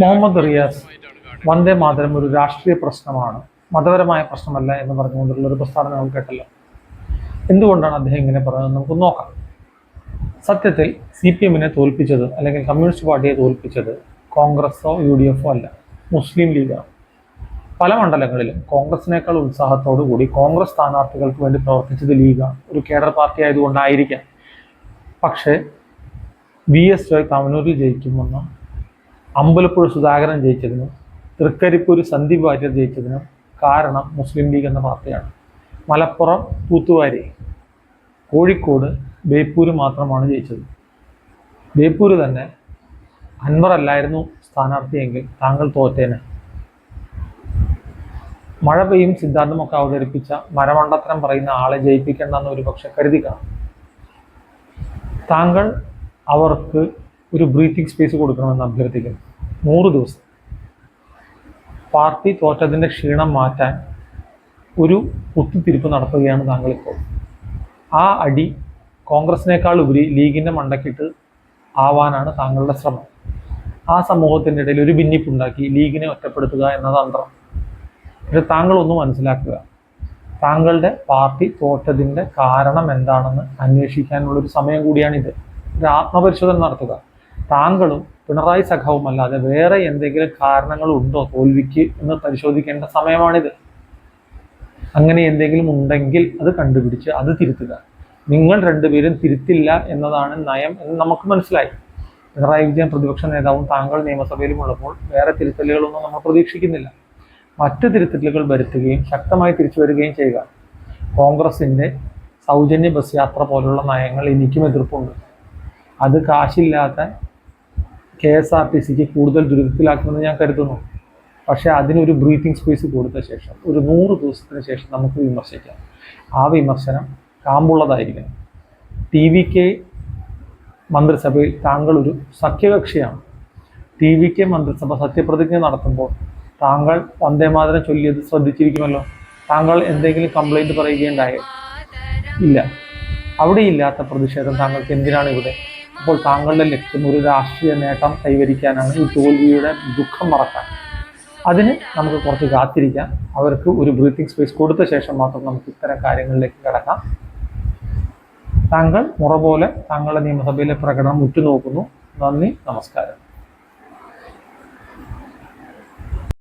മുഹമ്മദ് റിയാസ് വന്ദേ മാതരം ഒരു രാഷ്ട്രീയ പ്രശ്നമാണ്, മതപരമായ പ്രശ്നമല്ല എന്ന് പറഞ്ഞുകൊണ്ടുള്ള ഒരു പ്രസ്താവന നമ്മൾ കേട്ടല്ലോ. എന്തുകൊണ്ടാണ് അദ്ദേഹം ഇങ്ങനെ പറയുന്നത് നമുക്ക് നോക്കാം. സത്യത്തിൽ CPM-നെ തോൽപ്പിച്ചത് അല്ലെങ്കിൽ കമ്മ്യൂണിസ്റ്റ് പാർട്ടിയെ തോൽപ്പിച്ചത് കോൺഗ്രസോ UDF അല്ല, മുസ്ലിം ലീഗാണ്. പല മണ്ഡലങ്ങളിലും കോൺഗ്രസിനേക്കാൾ ഉത്സാഹത്തോടു കൂടി കോൺഗ്രസ് സ്ഥാനാർത്ഥികൾക്ക് വേണ്ടി പ്രവർത്തിച്ചത് ലീഗാണ്. ഒരു കേഡർ പാർട്ടി ആയതുകൊണ്ടായിരിക്കാം. പക്ഷേ VS ജോയ് തവനൂരിൽ ജയിക്കുമെന്നും അമ്പലപ്പുഴ സുധാകരൻ ജയിച്ചതിനും തൃക്കരിപ്പൂർ സന്ദീപ് വാര്യർ ജയിച്ചതിനും കാരണം മുസ്ലിം ലീഗ് എന്ന പാർട്ടിയാണ്. മലപ്പുറം തൂത്തുവാരി, കോഴിക്കോട് ബേപ്പൂര് മാത്രമാണ് ജയിച്ചത്. ബേപ്പൂര് തന്നെ അൻവർ അല്ലായിരുന്നു സ്ഥാനാർത്ഥിയെങ്കിൽ താങ്കൾ തോറ്റേനെ. മഴ പെയ്യും സിദ്ധാന്തമൊക്കെ അവതരിപ്പിച്ച മരമണ്ടത്തരം പറയുന്ന ആളെ ജയിപ്പിക്കേണ്ടെന്ന് ഒരുപക്ഷെ കരുതി കാണും. താങ്കൾ അവർക്ക് ഒരു ബ്രീത്തിങ് സ്പേസ് കൊടുക്കണമെന്ന് അഭ്യർത്ഥിക്കുന്നു. 100 ദിവസം പാർട്ടി തോറ്റതിൻ്റെ ക്ഷീണം മാറ്റാൻ ഒരു കുത്തിത്തിരിപ്പ് നടത്തുകയാണ് താങ്കൾ ഇപ്പോൾ. ആ അടി കോൺഗ്രസിനേക്കാൾ ഉപരി ലീഗിൻ്റെ മണ്ടക്കിട്ട് ആവാനാണ് താങ്കളുടെ ശ്രമം. ആ സമൂഹത്തിൻ്റെ ഇടയിൽ ഒരു ഭിന്നിപ്പുണ്ടാക്കി ലീഗിനെ ഒറ്റപ്പെടുത്തുക എന്ന തന്ത്രം. പക്ഷെ താങ്കൾ ഒന്ന് മനസ്സിലാക്കുക, താങ്കളുടെ പാർട്ടി തോറ്റതിൻ്റെ കാരണം എന്താണെന്ന് അന്വേഷിക്കാനുള്ളൊരു സമയം കൂടിയാണിത്. ഒരു ആത്മപരിശോധന നടത്തുക. താങ്കളും പിണറായി സഖാവും അല്ലാതെ വേറെ എന്തെങ്കിലും കാരണങ്ങളുണ്ടോ തോൽവിക്ക് എന്ന് പരിശോധിക്കേണ്ട സമയമാണിത്. അങ്ങനെ എന്തെങ്കിലും ഉണ്ടെങ്കിൽ അത് കണ്ടുപിടിച്ച് അത് തിരുത്തുക. നിങ്ങൾ രണ്ടുപേരും തിരുത്തില്ല എന്നതാണ് നയം എന്ന് നമുക്ക് മനസ്സിലായി. പിണറായി വിജയൻ പ്രതിപക്ഷ നേതാവും താങ്കൾ നിയമസഭയിലും ഉള്ളപ്പോൾ വേറെ തിരുത്തലുകളൊന്നും നമ്മൾ പ്രതീക്ഷിക്കുന്നില്ല. മറ്റ് തിരുത്തലുകൾ വരുത്തുകയും ശക്തമായി തിരിച്ചു വരികയും ചെയ്യുക. കോൺഗ്രസിൻ്റെ സൗജന്യ ബസ് യാത്ര പോലുള്ള നയങ്ങൾ എനിക്കും എതിർപ്പുണ്ട്. അത് കാശില്ലാത്ത KSRTCക്ക് കൂടുതൽ ദുരിതത്തിലാക്കുമെന്ന് ഞാൻ കരുതുന്നു. പക്ഷേ അതിനൊരു ബ്രീത്തിങ് സ്പേസ് കൊടുത്ത ശേഷം ഒരു 100 ദിവസത്തിന് ശേഷം നമുക്ക് വിമർശിക്കാം. ആ വിമർശനം കാമ്പുള്ളതായിരിക്കണം. TVK മന്ത്രിസഭയിൽ താങ്കൾ ഒരു സഖ്യകക്ഷിയാണ്. TVK മന്ത്രിസഭ സത്യപ്രതിജ്ഞ നടത്തുമ്പോൾ താങ്കൾ വന്ദേമാതരം ചൊല്ലിയത് ശ്രദ്ധിച്ചിരിക്കുമല്ലോ. താങ്കൾ എന്തെങ്കിലും കംപ്ലൈൻറ്റ് പറയുകയുണ്ടായോ? ഇല്ല. അവിടെ ഇല്ലാത്ത പ്രതിഷേധം താങ്കൾക്ക് എന്തിനാണ് ഇവിടെ? അപ്പോൾ താങ്കളുടെ ലക്ഷ്യം ഒരു രാഷ്ട്രീയ നേട്ടം കൈവരിക്കാനാണ്, ഈ തോൽവിയുടെ ദുഃഖം മറക്കാൻ. അതിന് നമുക്ക് കുറച്ച് കാത്തിരിക്കാം. അവർക്ക് ഒരു ബ്രീത്തിങ് സ്പേസ് കൊടുത്ത ശേഷം മാത്രം നമുക്ക് ഇത്തരം കാര്യങ്ങളിലേക്ക് കിടക്കാം. താങ്കൾ മുറ പോലെ താങ്കളുടെ നിയമസഭയിലെ പ്രകടനം ഉറ്റുനോക്കുന്നു. നന്ദി, നമസ്കാരം.